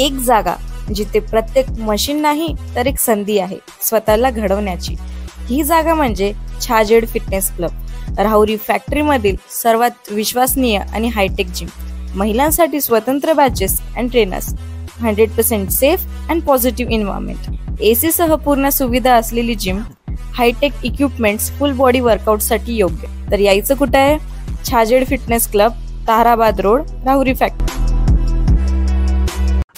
एक जागा जिथे प्रत्येक मशीन नाही तर एक संधी आहे स्वतःला घडवण्याची। ही जागा म्हणजे Chhajed fitness club, Rahuri factory मधील सर्वात विश्वसनीय आणि हायटेक जिम। महिलांसाठी स्वतंत्र batches and trainers, 100% safe and positive environment, AC सह पूर्ण सुविधा असलेली gym, high tech equipments, full body workout साठी योग्य। तर यायचं कुठे आहे? Chhajed fitness club, Tarabad road, Rahuri factory.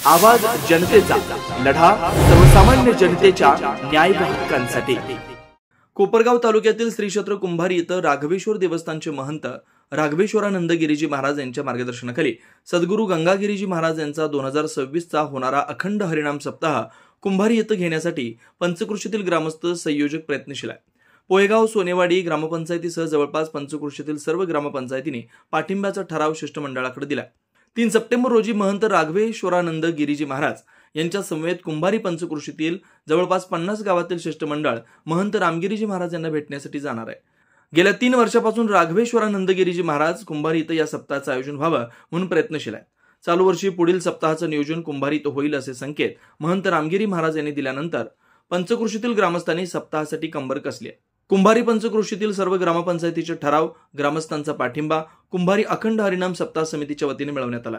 आवाज जनतेचा, लढा सर्वसामान्य जनतेच्या न्याय व हक्कांसाठी। कोपरगाव तालुक्यातील श्री क्षेत्र कुंभारी इथं राघवेश्वर देवस्थानचे महंत राघवेश्वरानंद गिरीजी महाराज यांच्या मार्गदर्शनाखाली सद्गुरू गंगागिरीजी महाराज यांचा 2026 होणारा अखंड हरिनाम सप्ताह कुंभारी येथे घेण्यासाठी पंचकृषीतील ग्रामस्थ संयोजक प्रयत्नशील आहेत। पोहेगाव, सोनेवाडी ग्रामपंचायतीसह जवळपास पंचकृषीतील सर्व ग्रामपंचायतींनी पाठिंब्याचा ठराव शिष्टमंडळाकडे दिला। 3 सप्टेंबर रोजी महंत राघवेश्वरानंद गिरीजी महाराज यांच्या समवेत कुंभारी पंचकृषीतील जवळपास 50 गावातील शिष्टमंडळ महंत रामगिरीजी महाराज यांना भेटण्यासाठी जाणार आहे। गेल्या 3 वर्षापासून राघवेश्वरानंद गिरीजी महाराज कुंभारी इथं या सप्ताहाचं आयोजन व्हावं म्हणून प्रयत्नशील आहेत। चालू वर्षी पुढील सप्ताहाचं नियोजन कुंभारी इथं होईल असे संकेत महंत रामगिरी महाराज यांनी दिल्यानंतर पंचकृषीतील ग्रामस्थांनी सप्ताहासाठी कंबर कसली आहे। कुंभारी पंचकृषीतील सर्व ग्रामपंचायतीचे ठराव, ग्रामस्थांचा पाठिंबा कुंभारी अखंड हरिनाम सप्ताह समितीच्या वतीने मिळवण्यात आला।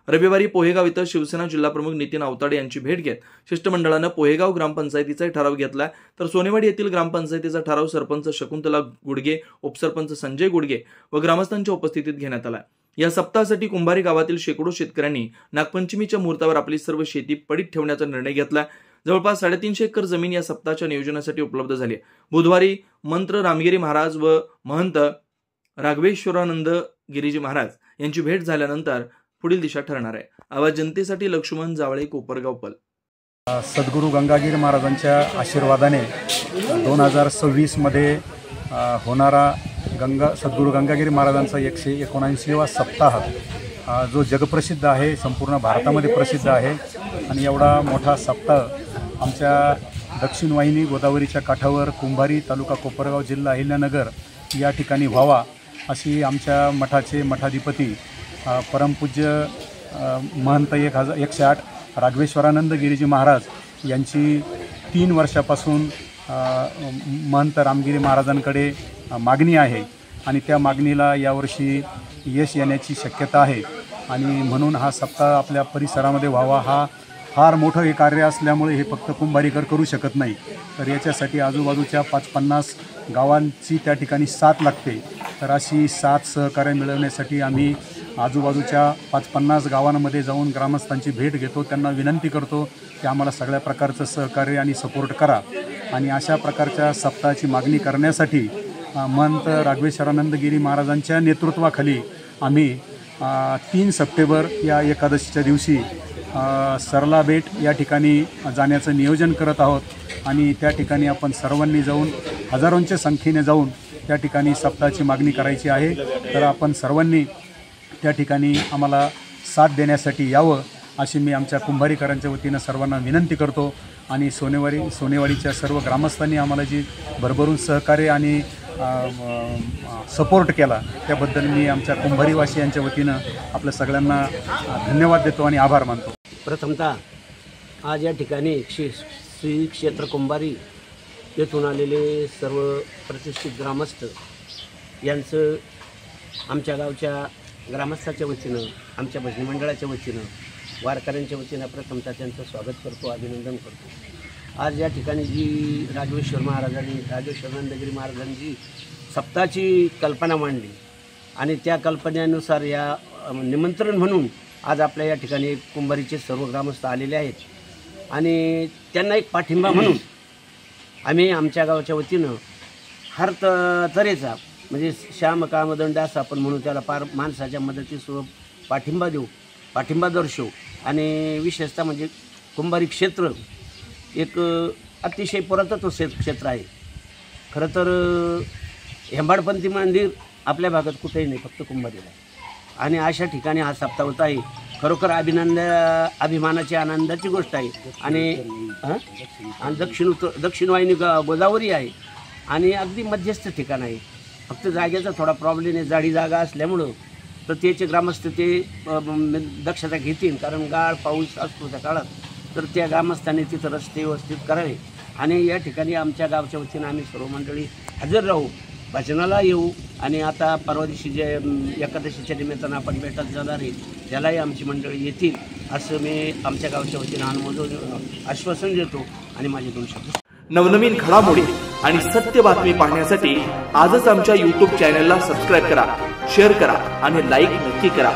रविवारी पोहेगाव इथं शिवसेना जिल्हाप्रमुख नितीन आवताडे यांची भेट घेत शिष्टमंडळानं पोहेगाव ग्रामपंचायतीचा ठराव घेतला, तर सोनेवाडी येथील ग्रामपंचायतीचा ठराव सरपंच शकुंतला गुडगे, उपसरपंच संजय गुडगे व ग्रामस्थांच्या उपस्थितीत घेण्यात आला। या सप्ताहासाठी कुंभारी गावातील शेकडो शेतकऱ्यांनी नागपंचमीच्या मुहूर्तावर आपली सर्व शेती पडीत ठेवण्याचा निर्णय घेतला। जवळपास 350 एकर जमीन या सप्ताहाच्या नियोजनासाठी उपलब्ध झाली। बुधवारी मंत्र रामगिरी महाराज व महंत राघवेश्वरानंद गिरीजी महाराज यांची भेट झाल्यानंतर पुढील दिशा ठरणार आहे। आवाज जनतेसाठी लक्ष्मण जावळे, कोपरगाव पल। सद्गुरू गंगागिरी महाराजांच्या आशीर्वादाने 2026 मध्ये होणारा सद्गुरू गंगागिरी महाराजांचा 179वा सप्ताह जो जगप्रसिद्ध आहे, संपूर्ण भारतामध्ये प्रसिद्ध आहे आणि एवढा मोठा सप्ताह आमच्या दक्षिण वाहिनी गोदावरीच्या काठावर कुंभारी तालुका कोपरगाव जिल्हा अहिल्यानगर या ठिकाणी व्हावा अशी आमच्या मठाचे मठाधिपती परमपूज्य महंत 108 राघवेश्वरानंद गिरीजी महाराज यांची 3 वर्षापासून महंत रामगिरी महाराजांकडे मागणी आहे आणि त्या मागणीला यावर्षी यश येण्याची शक्यता आहे आणि म्हणून हा सप्ताह आपल्या परिसरामध्ये व्हावा। हा फार मोठं हे कार्य असल्यामुळे हे फक्त कुंभारीकर करू शकत नाही, तर याच्यासाठी आजूबाजूच्या 50 गावांची त्या ठिकाणी साथ लागते। तर अशी साथ सहकार्य मिळवण्यासाठी आम्ही आजूबाजूच्या 50 गावांमध्ये जाऊन ग्रामस्थांची भेट घेतो, त्यांना विनंती करतो की आम्हाला सगळ्या प्रकारचं सहकार्य आणि सपोर्ट करा आणि अशा प्रकारच्या सप्ताहाची मागणी करण्यासाठी महंत राघवेश्वरानंद गिरी महाराजांच्या नेतृत्वाखाली आम्ही 3 सप्टेंबर या एकादशीच्या दिवशी सरला बेट या ठिकाणी जाण्याचं नियोजन करत आहोत आणि त्या ठिकाणी आपण सर्वांनी जाऊन हजारोंच्या संख्येने जाऊन त्या ठिकाणी सप्ताहाची मागणी करायची आहे। तर आपण सर्वांनी त्या ठिकाणी आम्हाला साथ देण्यासाठी यावं अशी मी आमच्या कुंभारीकरांच्या वतीनं सर्वांना विनंती करतो आणि सोनेवाडीच्या सर्व ग्रामस्थांनी आम्हाला जी भरभरून सहकार्य आणि सपोर्ट केला त्याबद्दल मी आमच्या कुंभारीवासियांच्या वतीनं आपल्या सगळ्यांना धन्यवाद देतो आणि आभार मानतो। प्रथमतः आज या ठिकाणी श्री क्षेत्र कुंभारी येथून आलेले सर्व प्रतिष्ठित ग्रामस्थ यांचं आमच्या गावच्या ग्रामस्थाच्या वतीनं, आमच्या भजनी मंडळाच्या वतीनं, वारकऱ्यांच्या वतीनं प्रथमतः त्यांचं स्वागत करतो, अभिनंदन करतो। आज या ठिकाणी जी राघवेश्वरानंद गिरी महाराजांनी जी सप्ताहाची कल्पना मांडली आणि त्या कल्पनेनुसार या निमंत्रण म्हणून आज आपल्या या ठिकाणी कुंभारीचे सर्व ग्रामस्थ आलेले आहेत आणि त्यांना एक पाठिंबा म्हणून आम्ही आमच्या गावाच्या वतीनं हर तऱ्हेचा म्हणजे श्याम कामदंड असं आपण म्हणून त्याला माणसाच्या मदतीसह पाठिंबा दर्शवू आणि विशेषतः म्हणजे कुंभारी क्षेत्र एक अतिशय पुरातत्व क्षेत्र आहे। खरं तर हेंबाडपंथी मंदिर आपल्या भागात कुठेही नाही, फक्त कुंभारीला आहे आणि अशा ठिकाणी हा सप्ताह होत आहे। खरोखर अभिमानाची आनंदाची गोष्ट आहे आणि दक्षिण वाहिनी गोदावरी आहे आणि अगदी मध्यस्थ ठिकाण आहे। फक्त जागेचा थोडा प्रॉब्लेम आहे, जाडी जागा असल्यामुळं प्रत्येक ग्रामस्थ ते दक्षता घेतील, कारण गाळ पाऊस असतो त्या काळात, तर त्या ग्रामस्थांनी तिथं रस्ते व्यवस्थित करावे आणि या ठिकाणी आमच्या गावच्या वतीनं आम्ही सर्व मंडळी हजर राहू, भजनाला येऊ आणि आता परवा दिवशी जे एकादशीच्या निमित्तानं आपण भेटत जाणार आहे त्यालाही आमची मंडळी येतील असं मी आमच्या गावच्या वतीनं अनुमोदन आश्वासन देतो आणि माझे 2 शब्द. नवनवीन घडामोडी आणि सत्य बातमी पाहण्यासाठी आजच आमच्या YouTube चॅनलला सबस्क्राईब करा, शेअर करा आणि लाईक नक्की करा.